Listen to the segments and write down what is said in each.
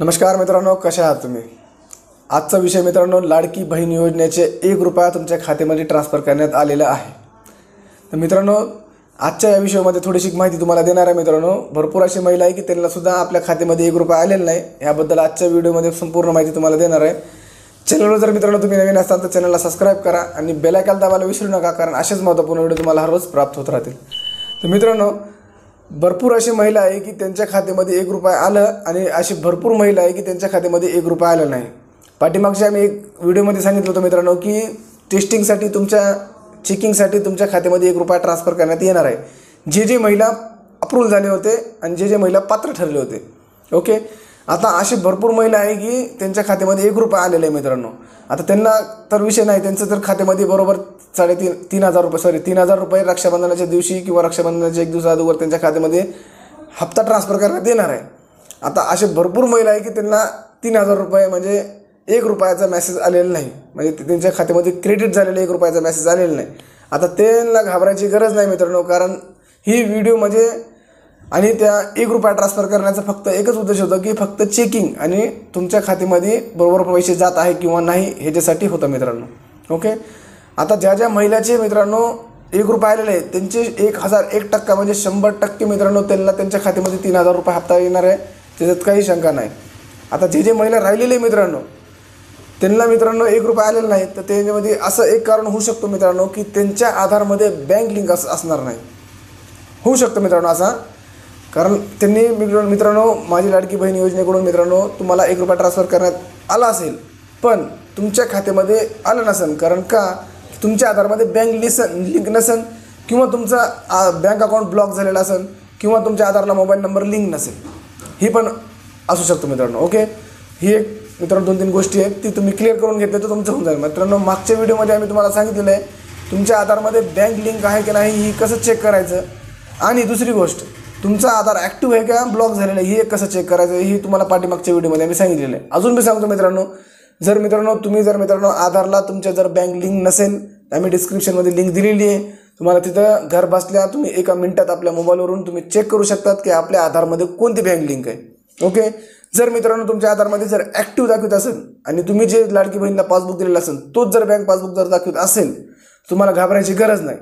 नमस्कार मित्रांनो, कशा आहात तुम्ही? आजचा विषय मित्रांनो, लाडकी बहीण योजनेचे 1 रुपया तुमच्या खात्यामध्ये ट्रान्सफर करण्यात आलेला आहे. तर मित्रांनो, आजच्या या विषयामध्ये थोडीशी माहिती तुम्हाला देणार आहे. मित्रांनो, भरपूर अशी महिला आहे की त्यांना सुद्धा आपल्या खात्यामध्ये 1 रुपया आलेला नाही. याबद्दल आजच्या व्हिडिओमध्ये संपूर्ण माहिती तुम्हाला देणार आहे. चॅनलवर जर मित्रांनो तुम्ही नवीन असाल तर चॅनलला सबस्क्राइब करा आणि बेल आयकॉन दाबायला विसरू नका, कारण असेच महत्त्वपूर्ण व्हिडिओ तुम्हाला हर रोज प्राप्त होत राहतील. तर मित्रांनो, भरपूर अशी महिला आहे की त्यांच्या खात्यामध्ये 1 रुपया आलं आणि अशी भरपूर महिला आहे की त्यांच्या खात्यामध्ये 1 रुपया आलं नाही. पाठीमागच्या आम्ही एक व्हिडिओमध्ये सांगितलं होतं मित्रांनो की टेस्टिंगसाठी चेकिंगसाठी तुमच्या खात्यामध्ये 1 रुपया ट्रान्सफर करण्यात येणार आहे. जे महिला अप्रूव्ह झाले होते आणि जे महिला पात्र ठरले होते. ओके, आता अशी भरपूर महिला आहे की त्यांच्या खात्यामध्ये 1 रुपया आलेले आहे. मित्रांनो, आता त्यांना तर विषय नाही, त्यांचं तर खात्यामध्ये बरोबर 3,000 रुपये रक्षाबंधनाच्या दिवशी किंवा रक्षाबंधनाच्या 1 दिवस अगोदर त्यांच्या खात्यामध्ये हप्ता ट्रान्सफर करण्यात येणार आहे. आता असे भरपूर महिला आहे की त्यांना 3,000 रुपये म्हणजे 1 रुपयाचा मेसेज आलेला नाही, म्हणजे त्यांच्या खात्यामध्ये क्रेडिट झालेला 1 रुपयाचा मेसेज आलेला नाही. आता त्यांना घाबरायची गरज नाही मित्रांनो, कारण ही व्हिडिओ म्हणजे आणि त्या 1 रुपया ट्रान्सफर करण्याचा फक्त एकच उद्देश होता की फक्त चेकिंग आणि तुमच्या खात्यामध्ये बरोबर पैसे जात आहे किंवा नाही ह्याच्यासाठी होतं मित्रांनो. ओके, आता ज्या महिलाचे मित्रांनो 1 रुपया आलेले आहेत त्यांचे 1,001% म्हणजे 100% मित्रांनो त्यांना त्यांच्या खात्यामध्ये 3,000 रुपये हप्ता येणार आहे, त्याच्यात काही शंका नाही. आता जे महिला राहिलेले मित्रांनो त्यांना मित्रांनो 1 रुपया आलेला नाही, तर त्याच्यामध्ये असं एक कारण होऊ शकतो मित्रांनो की त्यांच्या आधारमध्ये बँक लिंक असणार नाही. होऊ शकतं मित्रांनो असा, कारण त्यांनी मित्रांनो माझी लाडकी बहीण योजनेकडून मित्रांनो तुम्हाला 1 रुपया ट्रान्सफर करण्यात आला असेल, पण तुमच्या खात्यामध्ये आलं नसेल. कारण का? तुमच्या आधारमध्ये बँक लिंक नसेल किंवा तुमचा बँक अकाउंट ब्लॉक झालेला असेल किंवा तुमच्या आधारला मोबाईल नंबर लिंक नसेल, ही पण असू शकतो मित्रांनो. ओके, ही एक मित्रांनो 2-3 गोष्टी आहेत, ती तुम्ही क्लिअर करून घेतल्या तर तुमचं होऊन जाईल. मित्रांनो, मागच्या व्हिडिओमध्ये आम्ही तुम्हाला सांगितलेलं आहे तुमच्या आधारमध्ये बँक लिंक आहे की नाही ही कसं चेक करायचं, आणि दुसरी गोष्ट तुमचा आधार ॲक्टिव्ह आहे का ब्लॉक झालेलं आहे हे कसं चेक करायचं ही तुम्हाला पाठीमागच्या व्हिडिओमध्ये आम्ही सांगितलेलं आहे. अजून मी सांगतो मित्रांनो, तुम्ही जर मित्रांनो आधारला तुमच्या जर बँक लिंक नसेल, आम्ही डिस्क्रिप्शनमध्ये लिंक दिलेली आहे, तुम्हाला तिथं घर बसल्या तुम्ही 1 मिनिटात आपल्या मोबाईलवरून तुम्ही चेक करू शकतात की आपल्या आधारमध्ये कोणती बँक लिंक आहे. ओके, जर मित्रांनो तुमच्या आधारमध्ये जर ॲक्टिव्ह दाखवत असेल आणि तुम्ही जे लाडकी बहीणला पासबुक दिलेलं असेल तोच जर बँक पासबुक जर दाखवत असेल तुम्हाला घाबरायची गरज नाही.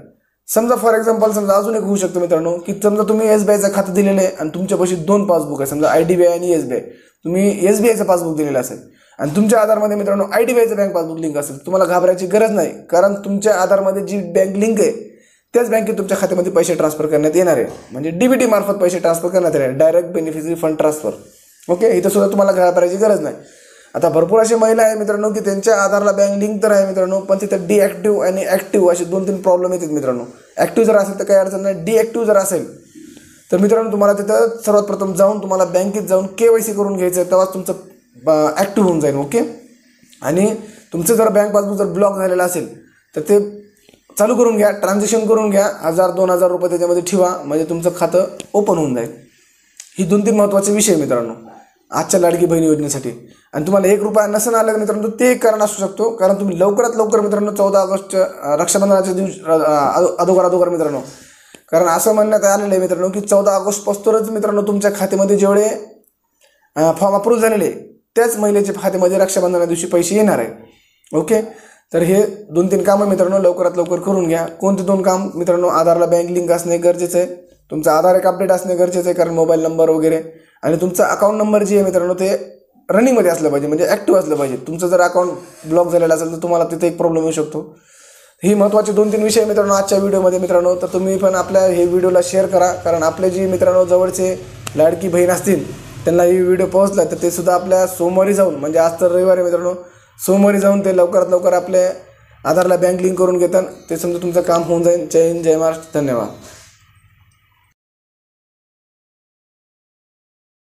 समजा फॉर एक्झाम्पल समजा अजून एक होऊ शकतं मित्रांनो की समजा तुम्ही SBIचं खातं दिलेलं आहे आणि तुमच्यापाशी 2 पासबुक आहे, समजा IDBI आणि SBI. तुम्ही SBIचं पासबुक दिलेलं असेल आणि तुमच्या आधारमध्ये मित्रांनो IDBIचं बँक पासबुक लिंक असेल, तुम्हाला घाबरायची गरज नाही, कारण तुमच्या आधारमध्ये जी बँक लिंक आहे त्याच बँकेत तुमच्या खात्यामध्ये पैसे ट्रान्सफर करण्यात येणार आहे, म्हणजे DBT मार्फत पैसे ट्रान्सफर करण्यात येणार आहे, direct beneficiary fund transfer. Okay, इथं सुद्धा तुम्हाला घाबरायची गरज नाही. आता भरपूर अशी महिला आहे मित्रांनो की त्यांच्या आधारला बँक लिंक तर आहे मित्रांनो, पण तिथं डिॲक्टिव्ह आणि ॲक्टिव्ह असे 2-3 प्रॉब्लेम येतात मित्रांनो. ॲक्टिव्ह जर असेल तर काही अडचण नाही, डिॲक्टिव्ह जर असेल तर मित्रांनो तुम्हाला तिथं सर्वात प्रथम जाऊन तुम्हाला बँकेत जाऊन KYC करून घ्यायचं आहे, तेव्हाच तुमचं ॲक्टिव्ह होऊन जाईल. ओके, आणि तुमचं जर बँक पासबुक जर ब्लॉक झालेलं असेल तर ते चालू करून घ्या, ट्रान्झॅक्शन करून घ्या, 1,000-2,000 रुपये त्याच्यामध्ये ठेवा, म्हणजे तुमचं खातं ओपन होऊन जाईल. ही 2-3 महत्त्वाचे विषय मित्रांनो आजच्या लाडकी बहीण योजनेसाठी. आणि तुम्हाला 1 रुपया नसेल आलं मित्रांनो ते एक कारण असू शकतो, कारण तुम्ही लवकरात लवकर मित्रांनो 14 ऑगस्ट रक्षाबंधनाच्या दिवशी अगोदर मित्रांनो, कारण असं म्हणण्यात आलेलं आहे मित्रांनो की 14 ऑगस्टपासूनच मित्रांनो तुमच्या खात्यामध्ये जेवढे फॉर्म अप्रूव्ह झालेले त्याच महिलेच्या खात्यामध्ये रक्षाबंधना दिवशी पैसे येणार आहे. ओके, तर हे 2-3 कामं मित्रांनो लवकरात लवकर करून घ्या. कोणते 2 काम मित्रांनो? आधारला बँक लिंक असणे गरजेचं आहे, तुमचं आधार एक अपडेट असणे गरजेचं आहे, कारण मोबाईल नंबर वगैरे, आणि तुमचा अकाउंट नंबर जे आहे मित्रांनो ते रनिंगमध्ये असलं पाहिजे, म्हणजे ॲक्टिव्ह असलं पाहिजे. तुमचं जर अकाउंट ब्लॉक झालेलं असेल तर तुम्हाला तिथे एक प्रॉब्लेम येऊ शकतो. ही महत्त्वाचे 2-3 विषय मित्रांनो आजच्या व्हिडिओमध्ये मित्रांनो. तर तुम्ही पण आपल्या हे व्हिडिओला शेअर करा, कारण आपले जे मित्रांनो जवळचे लाडकी बहीण असतील त्यांना ही व्हिडिओ पोहोचला तर ते सुद्धा आपल्या सोमवारी जाऊन, म्हणजे आज तर रविवारी मित्रांनो, सोमवारी जाऊन ते लवकरात लवकर आपल्या आधारला बँक लिंक करून घेतात, ते समजा तुमचं काम होऊन जाईल. जय हिंद, जय महाराष्ट्र, धन्यवाद.